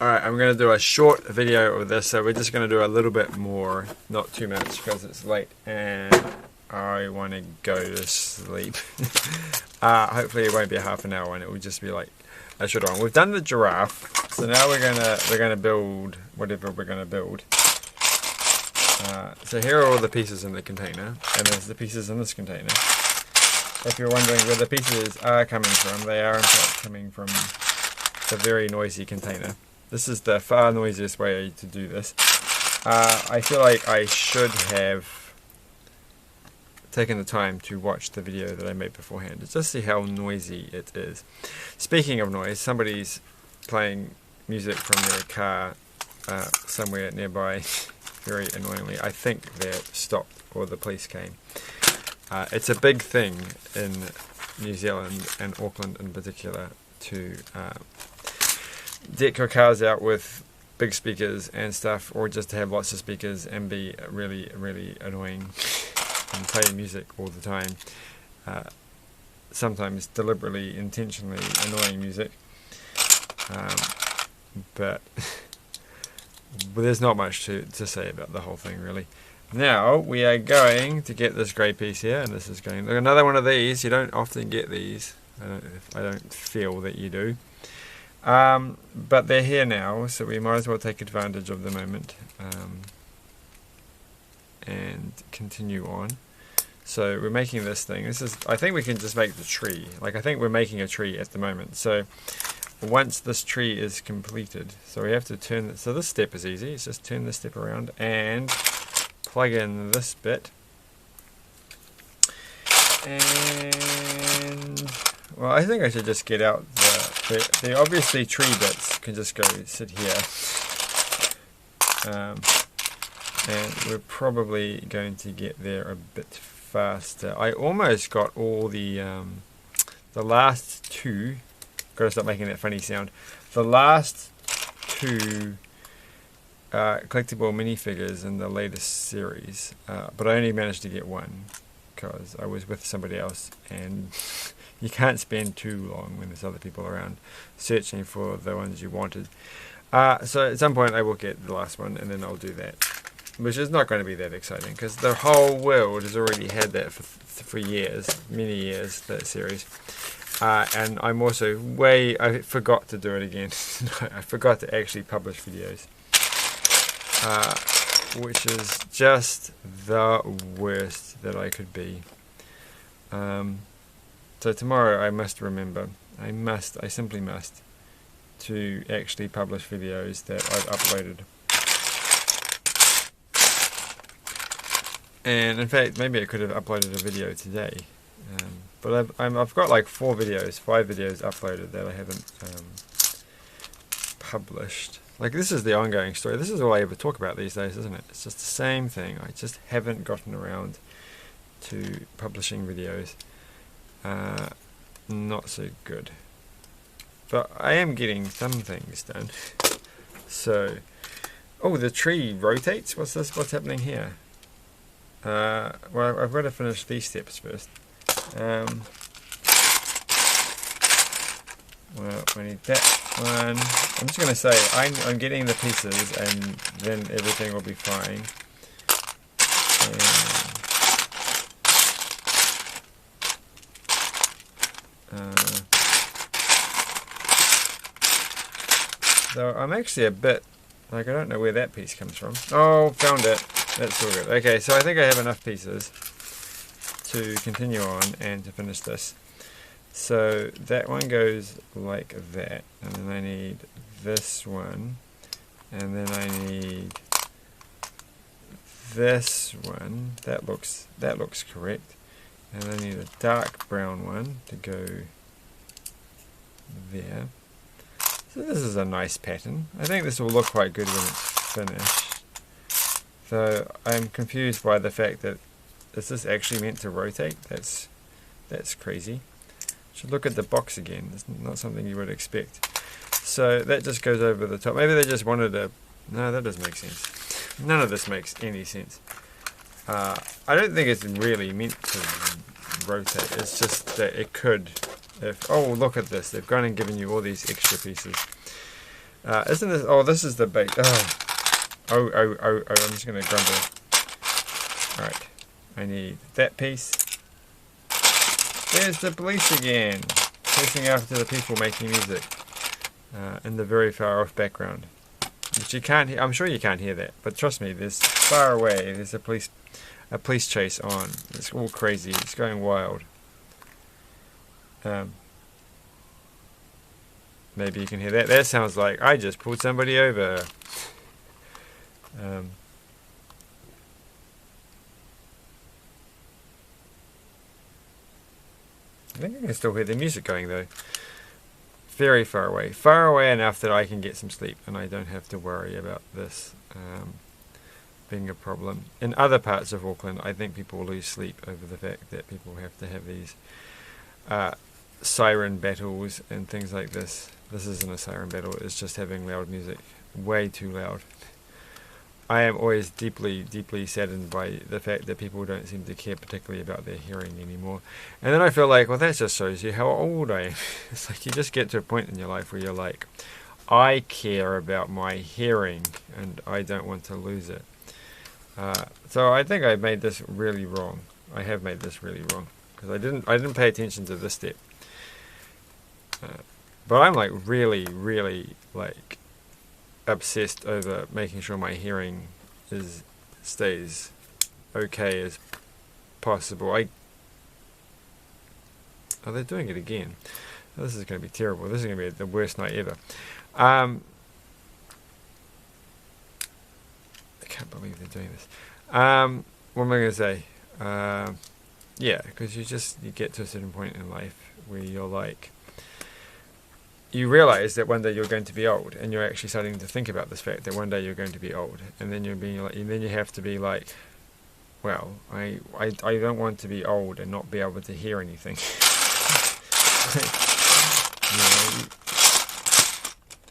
Alright, I'm going to do a short video of this, so we're just going to do a little bit more, not too much because it's late and I want to go to sleep. Hopefully it won't be a half an hour one, it will just be like a short one. We've done the giraffe, so now we're gonna build whatever we're going to build. So here are all the pieces in the container, and there's the pieces in this container. If you're wondering where the pieces are coming from, they are in fact coming from the very noisy container. This is the far noisiest way to do this. I feel like I should have taken the time to watch the video that I made beforehand, just to see how noisy it is. Speaking of noise, somebody's playing music from their car somewhere nearby, very annoyingly. I think they're stopped or the police came. It's a big thing in New Zealand and Auckland in particular to deck your cars out with big speakers and stuff, or just to have lots of speakers and be really, really annoying and play music all the time. Sometimes deliberately, intentionally annoying music. But there's not much to say about the whole thing, really. Now we are going to get this grey piece here, and this is going. Look, another one of these. You don't often get these. I don't feel that you do. But they're here now, so we might as well take advantage of the moment and continue on. So we're making this thing. I think we can just make the tree. Like, I think we're making a tree at the moment. So once this tree is completed, so we have to turn. So this step is easy. It's just turn this step around and plug in this bit. And well, I think I should just get out the obviously tree bits can just go sit here. And we're probably going to get there a bit faster. I almost got all the last two. Gotta stop making that funny sound. The last two collectible minifigures in the latest series, but I only managed to get one because I was with somebody else, and you can't spend too long when there's other people around searching for the ones you wanted. So at some point I will get the last one, and then I'll do that, which is not going to be that exciting because the whole world has already had that for years, many years, that series. And I'm also I forgot to do it again. I forgot to actually publish videos, which is just the worst that I could be. So tomorrow I must remember, I simply must, to actually publish videos that I've uploaded. And in fact, maybe I could have uploaded a video today. But I've got like 5 videos uploaded that I haven't published. Like, this is the ongoing story. This is all I ever talk about these days, isn't it? It's just the same thing. I just haven't gotten around to publishing videos. Not so good. But I am getting some things done. So, oh, the tree rotates? What's this? What's happening here? Well, I've got to finish these steps first. Well, we need that one. I'm just going to say, I'm getting the pieces, and then everything will be fine. So I'm actually a bit, like, I don't know where that piece comes from. Oh, found it. That's all good. Okay, so I think I have enough pieces to continue on and to finish this. So that one goes like that, and then I need this one, and then I need this one. That looks correct. And I need a dark brown one to go there. So this is a nice pattern. I think this will look quite good when it's finished. So I'm confused by the fact that, is this actually meant to rotate? That's crazy. Should look at the box again. It's not something you would expect. So that just goes over the top. Maybe they just wanted a... No, that doesn't make sense. None of this makes any sense. I don't think it's really meant to rotate. It's just that it could. Oh, look at this. They've gone and given you all these extra pieces. Isn't this? Oh, this is the bait. Oh, I'm just gonna grumble. Alright. I need that piece. There's the police again. Chasing after the people making music. In the very far off background. But you can't hear, I'm sure you can't hear that. But trust me, there's far away, there's a police chase on. It's all crazy. It's going wild. Maybe you can hear that. That sounds like I just pulled somebody over. I think I can still hear the music going though. Very far away enough that I can get some sleep and I don't have to worry about this being a problem. In other parts of Auckland, I think people lose sleep over the fact that people have to have these siren battles and things like this. This isn't a siren battle, it's just having loud music. Way too loud. I am always deeply, deeply saddened by the fact that people don't seem to care particularly about their hearing anymore. And then I feel like, well, that just shows you how old I am. It's like you just get to a point in your life where you're like, I care about my hearing and I don't want to lose it. So I think I made this really wrong. I have made this really wrong because I didn't pay attention to this step. But I'm like really like obsessed over making sure my hearing stays okay as possible. Oh, they're doing it again. Oh, this is going to be terrible. This is going to be the worst night ever. I can't believe they're doing this. What am I going to say? Yeah, because you get to a certain point in life where you're like, you realize that one day you're going to be old, and you're actually starting to think about this fact that one day you're going to be old, and then you have to be like, well, I don't want to be old and not be able to hear anything.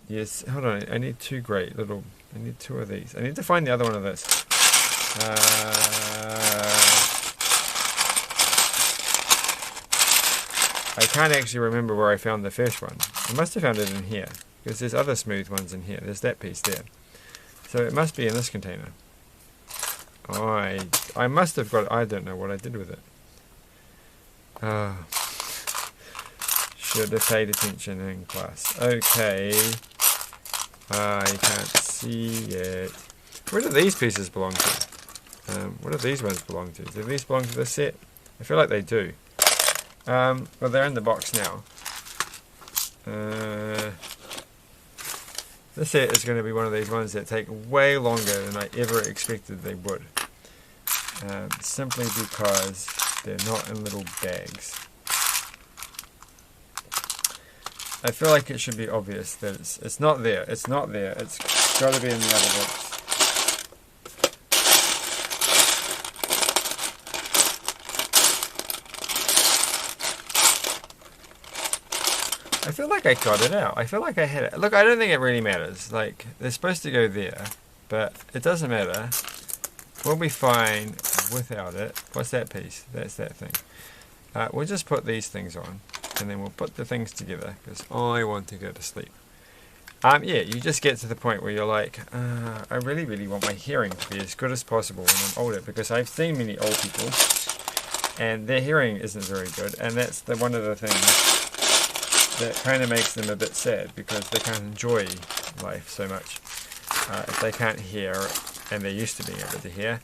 Yes, hold on, I need two of these. I need to find the other one of this. I can't actually remember where I found the first one. I must have found it in here, because there's other smooth ones in here. There's that piece there. So it must be in this container. I must have got, I don't know what I did with it. Should have paid attention in class. Okay. I can't see it. Where do these pieces belong to? What do these ones belong to? Do these belong to this set? I feel like they do. Well, they're in the box now. This set is going to be one of these ones that take way longer than I ever expected they would. Simply because they're not in little bags. I feel like it should be obvious that it's not there. It's not there. It's got to be in the other box. I feel like I got it out. I feel like I had it. Look, I don't think it really matters. Like, they're supposed to go there, but it doesn't matter. We'll be fine without it. What's that piece? That's that thing. We'll just put these things on, and then we'll put the things together, because I want to go to sleep. Yeah, you just get to the point where you're like, I really, really want my hearing to be as good as possible when I'm older, because I've seen many old people, and their hearing isn't very good, and that's one of the things that kind of makes them a bit sad, because they can't enjoy life so much if they can't hear, and they're used to being able to hear,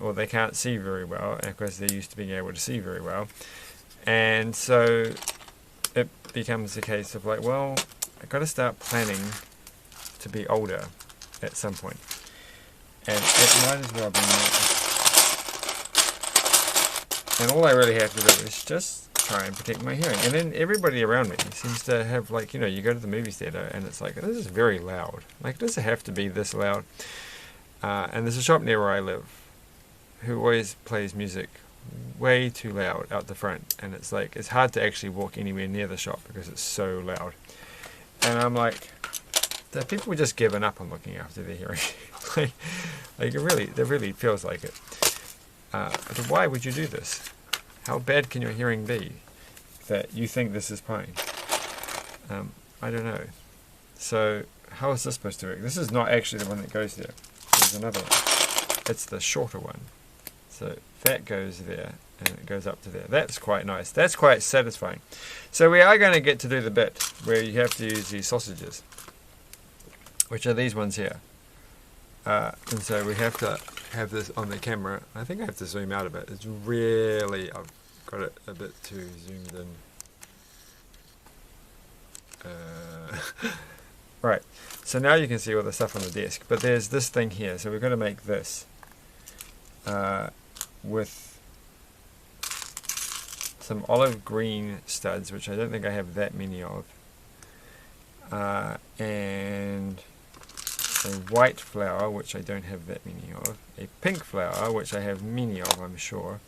or they can't see very well, and of course they're used to being able to see very well, and so it becomes a case of like, well, I've got to start planning to be older at some point, and it might as well be now. And all I really have to do is just try and protect my hearing. And then everybody around me seems to have, like, you know, you go to the movie theater and it's like, this is very loud. Like, does it have to be this loud? And there's a shop near where I live who always plays music way too loud out the front. And it's like, it's hard to actually walk anywhere near the shop because it's so loud. And I'm like, have people just given up on looking after their hearing? like it really feels like it. So why would you do this? How bad can your hearing be that you think this is fine? I don't know. So how is this supposed to work? This is not actually the one that goes there. There's another one. It's the shorter one. So that goes there, and it goes up to there. That's quite nice. That's quite satisfying. So we are going to get to do the bit where you have to use these sausages, which are these ones here. And so we have to have this on the camera. I think I have to zoom out a bit. It's really, I've got it a bit too zoomed in. Right, so now you can see all the stuff on the desk, but there's this thing here, so we're going to make this with some olive green studs, which I don't think I have that many of, and a white flour, which I don't have that many of, a pink flour, which I have many of, I'm sure,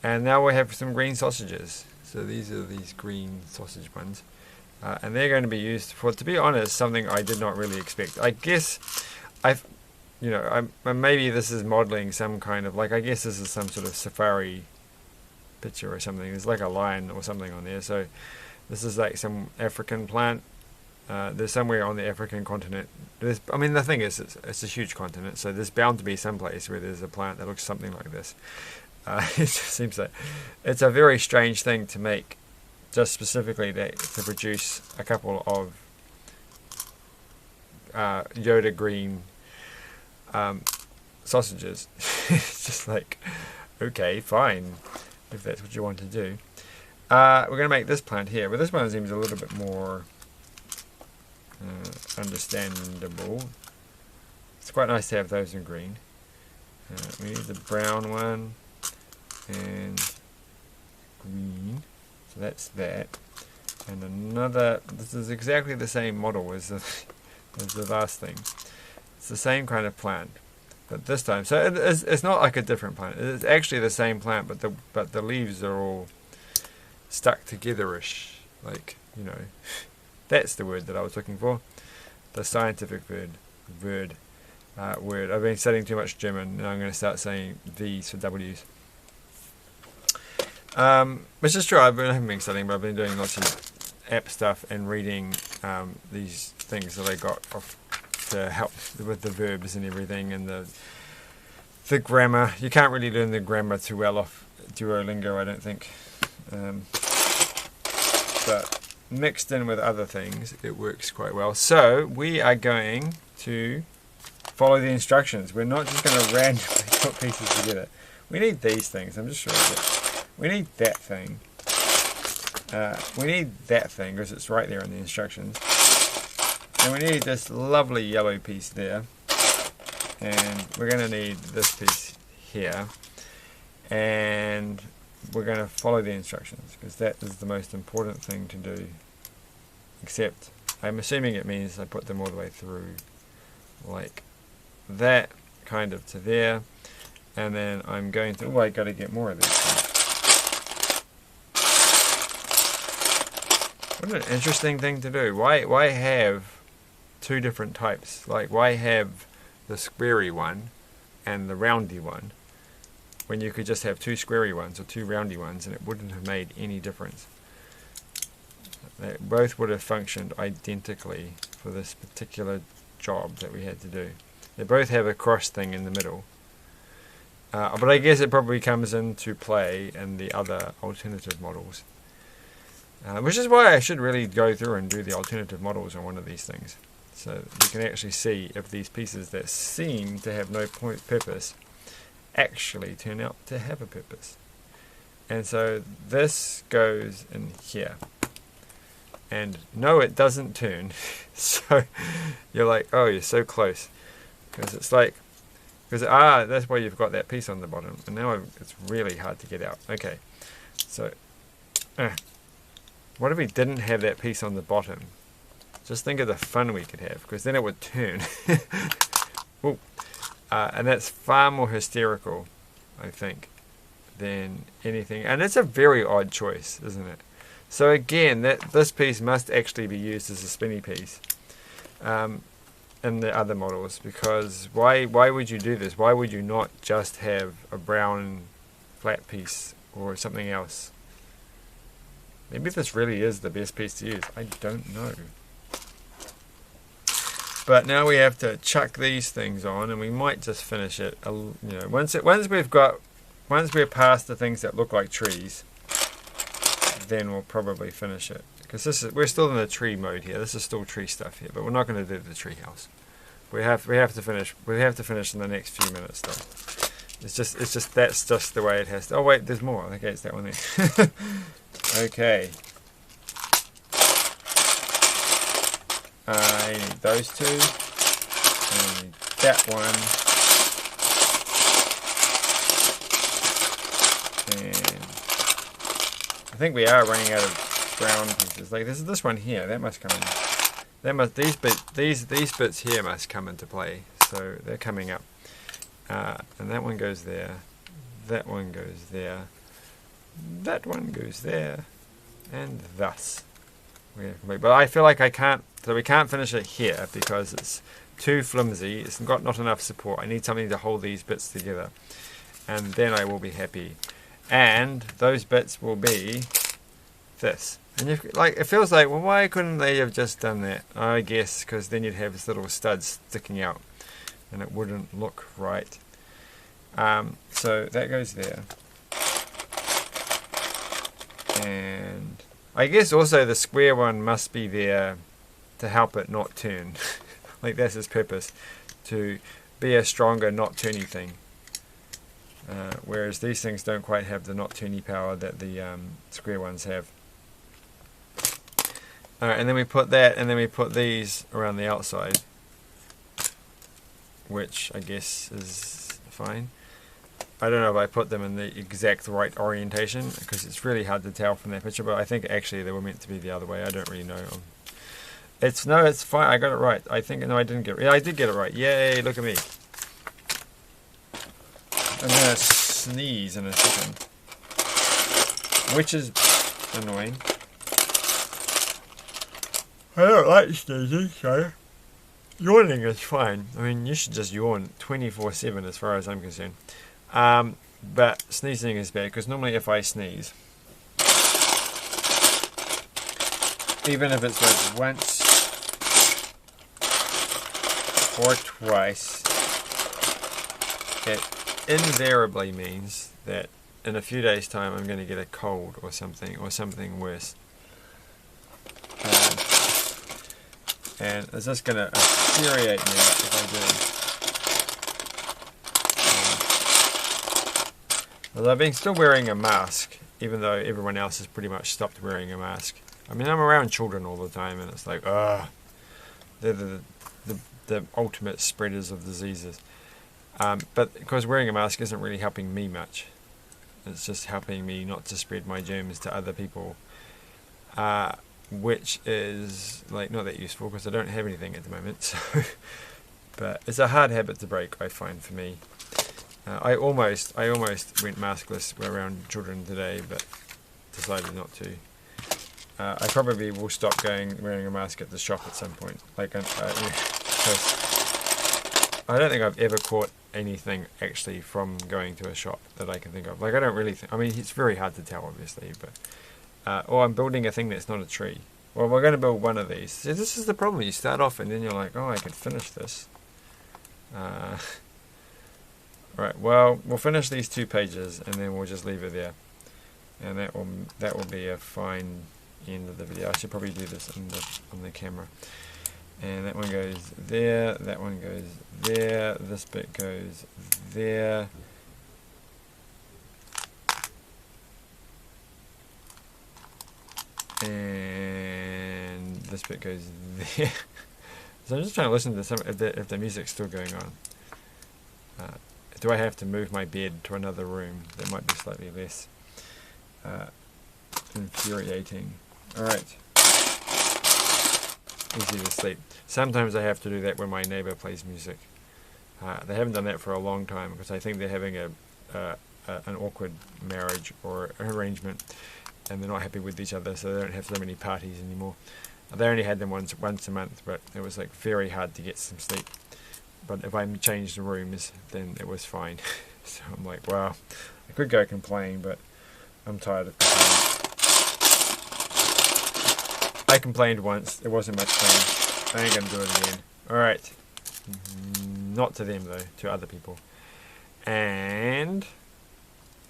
and now we have some green sausages. So these are these green sausage ones. And they're going to be used for, to be honest, something I did not really expect. I guess maybe this is modeling some kind of, like, I guess this is some sort of safari picture or something. There's like a lion or something on there. So this is like some African plant. There's somewhere on the African continent. I mean, the thing is, it's a huge continent, so there's bound to be some place where there's a plant that looks something like this. It just seems like it's a very strange thing to make, just specifically to produce a couple of Yoda green sausages. It's just like, okay, fine, if that's what you want to do. We're going to make this plant here, but this one seems a little bit more understandable. It's quite nice to have those in green. We need the brown one and green. So that's that, and another. This is exactly the same model as the last thing. It's the same kind of plant, but this time, so it's not like a different plant. It's actually the same plant, but the leaves are all stuck togetherish. Like, you know, that's the word that I was looking for. The scientific word. I've been studying too much German. Now I'm going to start saying V's for W's. Which is true. I haven't been studying, but I've been doing lots of app stuff and reading these things that I got off to help with the verbs and everything, and the grammar. You can't really learn the grammar too well off Duolingo, I don't think. But mixed in with other things, it works quite well. So we are going to follow the instructions. We're not just going to randomly put pieces together. We need these things. I'm just sure of it. We need that thing. We need that thing because it's right there in the instructions. And we need this lovely yellow piece there. And we're going to need this piece here. And we're going to follow the instructions because that is the most important thing to do. Except, I'm assuming it means I put them all the way through like that, kind of to there. And then I'm going to, I got to get more of these things. What an interesting thing to do. Why have two different types? Like, why have the squarey one and the roundy one when you could just have two squarey ones or two roundy ones and it wouldn't have made any difference? They both would have functioned identically for this particular job that we had to do. They both have a cross thing in the middle. But I guess it probably comes into play in the other alternative models. Which is why I should really go through and do the alternative models on one of these things. So you can actually see if these pieces that seem to have no purpose actually turn out to have a purpose. And so this goes in here. And no, it doesn't turn. So you're like, oh, you're so close. Because it's like, that's why you've got that piece on the bottom. And now it's really hard to get out. Okay, so what if we didn't have that piece on the bottom? Just think of the fun we could have, because then it would turn. And that's far more hysterical, I think, than anything. And it's a very odd choice, isn't it? So again, this piece must actually be used as a spinny piece in the other models, because why would you do this? Why would you not just have a brown flat piece or something else? Maybe this really is the best piece to use. I don't know. But now we have to chuck these things on, and we might just finish it. Once we're past the things that look like trees, then we'll probably finish it. Because we're still in the tree mode here. This is still tree stuff here, but we're not going to do the tree house. We have to finish. We have to finish in the next few minutes, though. It's just that's just the way it has to. Oh wait, there's more. Okay, it's that one there. Okay. I need those two. I need that one. And I think we are running out of brown pieces. Like this one here. That must come in. These bits here must come into play. So they're coming up. And that one goes there. That one goes there. That one goes there. And thus. But I feel like I can't, so we can't finish it here because it's too flimsy. It's got not enough support. I need something to hold these bits together. And then I will be happy. And those bits will be this. And it feels like, well, why couldn't they have just done that? I guess because then you'd have this little stud sticking out and it wouldn't look right. So that goes there. And I guess also the square one must be there to help it not turn. Like that's its purpose, to be a stronger not turny thing. Whereas these things don't quite have the not turny power that the square ones have. Alright, and then we put that, and then we put these around the outside, which I guess is fine. I don't know if I put them in the exact right orientation because it's really hard to tell from that picture, but I think actually they were meant to be the other way. I don't really know. It's fine. I got it right. I think no, I didn't get it. Yeah, I did get it right. Yay! Look at me. I'm gonna sneeze in a second, which is annoying. I don't like sneezing, so yawning is fine. I mean, you should just yawn 24/7 as far as I'm concerned. But sneezing is bad because normally if I sneeze, even if it's like once or twice, it invariably means that in a few days' time I'm going to get a cold or something worse. And it's just going to infuriate me if I do. Although I've been still wearing a mask, even though everyone else has pretty much stopped wearing a mask. I mean, I'm around children all the time, and it's like, they're the ultimate spreaders of diseases. But because wearing a mask isn't really helping me much. It's just helping me not to spread my germs to other people. Which is like not that useful because I don't have anything at the moment. So, but it's a hard habit to break, I find, for me. I almost went maskless around children today, but decided not to. I probably will stop wearing a mask at the shop at some point. Like, because I don't think I've ever caught anything actually from going to a shop that I can think of. Like, I don't really think. I mean, it's very hard to tell, obviously, but. Or I'm building a thing that's not a tree. Well, we're going to build one of these. See, this is the problem. You start off and then you're like, oh, I could finish this. Right, well, we'll finish these 2 pages and then we'll just leave it there. And that will be a fine end of the video. I should probably do this on the camera. And that one goes there, that one goes there, this bit goes there. And this bit goes there. So I'm just trying to listen to if the music's still going on. Do I have to move my bed to another room? That might be slightly less infuriating. Alright. Easy to sleep. Sometimes I have to do that when my neighbour plays music. They haven't done that for a long time because I think they're having an awkward marriage or arrangement. And they're not happy with each other, so they don't have so many parties anymore. They only had them once a month, but it was like very hard to get some sleep. But if I changed the rooms, then it was fine. So I'm like, wow, I could go complain, but I'm tired of complaining. I complained once, it wasn't much fun. I ain't gonna do it again. Alright. Not to them though, to other people. And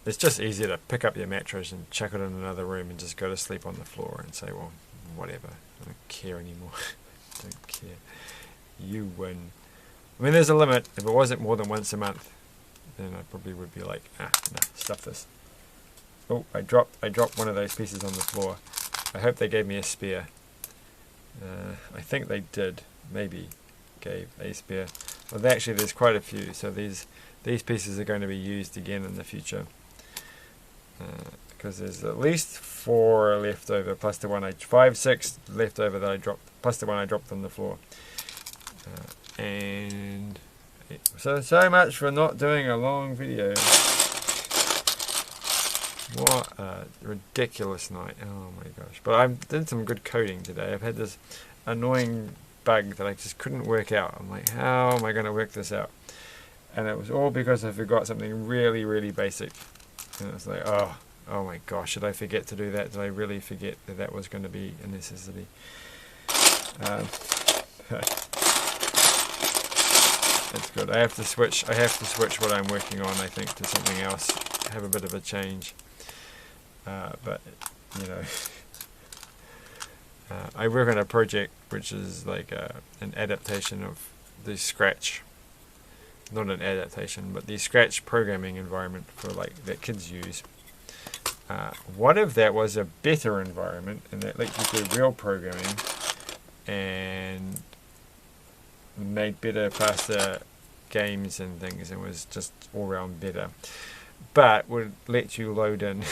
it's just easier to pick up your mattress and chuck it in another room and just go to sleep on the floor and say, well, whatever. I don't care anymore. Don't care. You win. I mean, there's a limit. If it wasn't more than once a month, then I probably would be like, no, stuff this. Oh, I dropped one of those pieces on the floor. I hope they gave me a spare. I think they did. Maybe gave a spare. Well, actually, there's quite a few. So these pieces are going to be used again in the future. Because there's at least 4 left over, plus the one 6 left over that I dropped, plus the one I dropped on the floor. And so much for not doing a long video. What a ridiculous night. Oh my gosh. But I did some good coding today. I've had this annoying bug that I just couldn't work out. I'm like, how am I going to work this out? And it was all because I forgot something really, really basic. And it's like, oh my gosh, did I forget to do that? Did I really forget that that was going to be a necessity? It's good. I have to switch what I'm working on, I think, to something else. Have a bit of a change. But, you know, I work on a project which is like an adaptation of the Scratch. Not an adaptation, but the Scratch programming environment for like that kids use. What if that was a better environment and that let you do real programming and made better, faster games and things, and was just all around better, but would let you load in.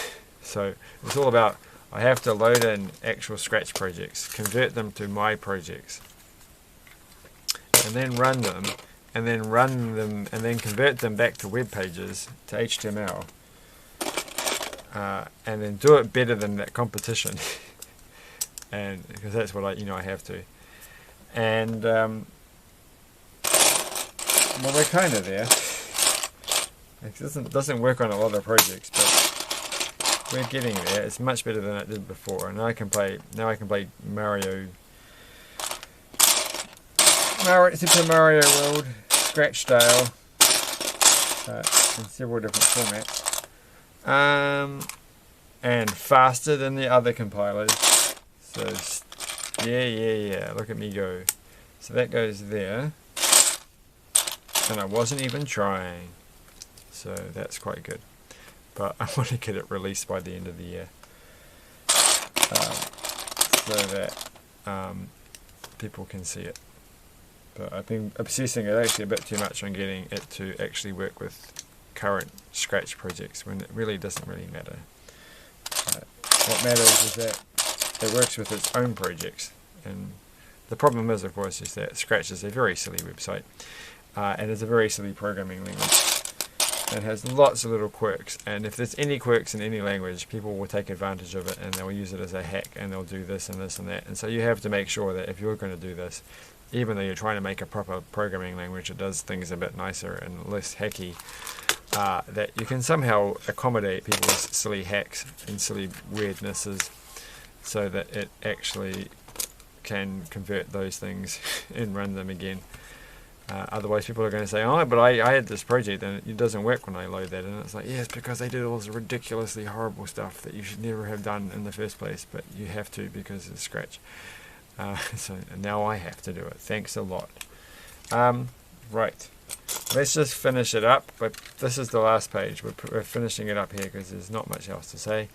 So it's all about, I have to load in actual Scratch projects, convert them to my projects, and then run them, and then convert them back to web pages, to HTML, and then do it better than that competition. And because that's what I have to. And well, we're kind of there. It doesn't work on a lot of projects, but we're getting there. It's much better than it did before. And now I can play Super Mario World Scratch style in several different formats, and faster than the other compilers. So yeah, look at me go. So that goes there, and I wasn't even trying, so that's quite good. But I want to get it released by the end of the year, so that people can see it. But I've been obsessing it actually a bit too much on getting it to actually work with current Scratch projects, when it really doesn't really matter. What matters is that it works with its own projects. And the problem is, of course, is that Scratch is a very silly website, and it's a very silly programming language. It has lots of little quirks, and if there's any quirks in any language, people will take advantage of it and they'll use it as a hack, and they'll do this and this and that. And so you have to make sure that if you're going to do this, even though you're trying to make a proper programming language that does things a bit nicer and less hacky, that you can somehow accommodate people's silly hacks and silly weirdnesses, so that it actually can convert those things and run them again. Otherwise people are going to say, oh, but I had this project and it doesn't work when I load that. And it's like, yes, because they did all this ridiculously horrible stuff that you should never have done in the first place, but you have to because it's Scratch. So now I have to do it. Thanks a lot. Right. Let's just finish it up. But this is the last page. We're finishing it up here because there's not much else to say.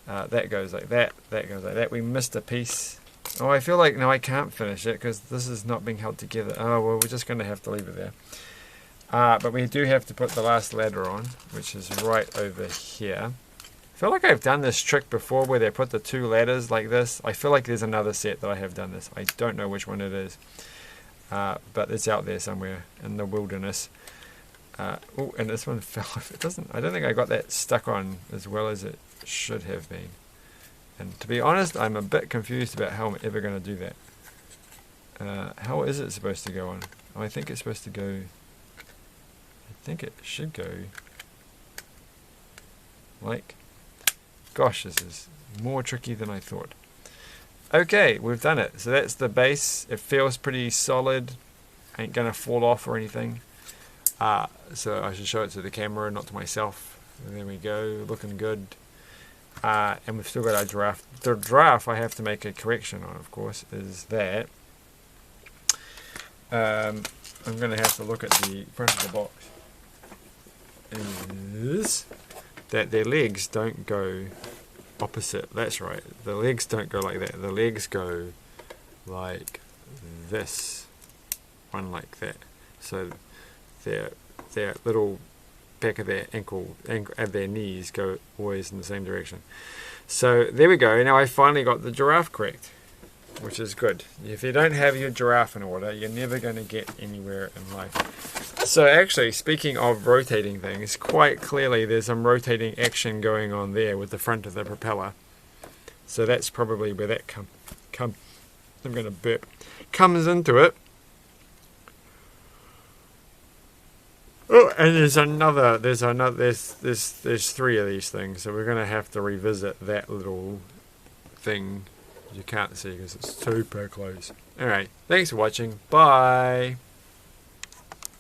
That goes like that. That goes like that. We missed a piece. Oh, I feel like now I can't finish it because this is not being held together. Oh, well, we're just going to have to leave it there. But we do have to put the last ladder on, which is right over here. I feel like I've done this trick before where they put the 2 ladders like this. I feel like there's another set that I have done this. I don't know which one it is. But it's out there somewhere in the wilderness. Oh, and this one fell off. It doesn't. I don't think I got that stuck on as well as it should have been. And to be honest, I'm a bit confused about how I'm ever going to do that. How is it supposed to go on? Oh, I think it's supposed to go... I think it should go... like... Gosh, this is more tricky than I thought. Okay, we've done it. So that's the base. It feels pretty solid. ain't gonna fall off or anything. So I should show it to the camera, not to myself. And there we go, looking good. And we've still got our giraffe. The giraffe I have to make a correction on, of course, is that I'm going to have to look at the front of the box. Is that their legs don't go opposite. That's right. The legs don't go like that. The legs go like this. One like that. So their little back of their ankle and their knees go always in the same direction. So there we go. Now I finally got the giraffe correct, which is good. If you don't have your giraffe in order, you're never going to get anywhere in life. So actually, speaking of rotating things, quite clearly there's some rotating action going on there with the front of the propeller. So that's probably where that I'm going to burp, comes into it. Oh, and there's three of these things, so we're going to have to revisit that little thing you can't see because it's super close. Alright, thanks for watching. Bye!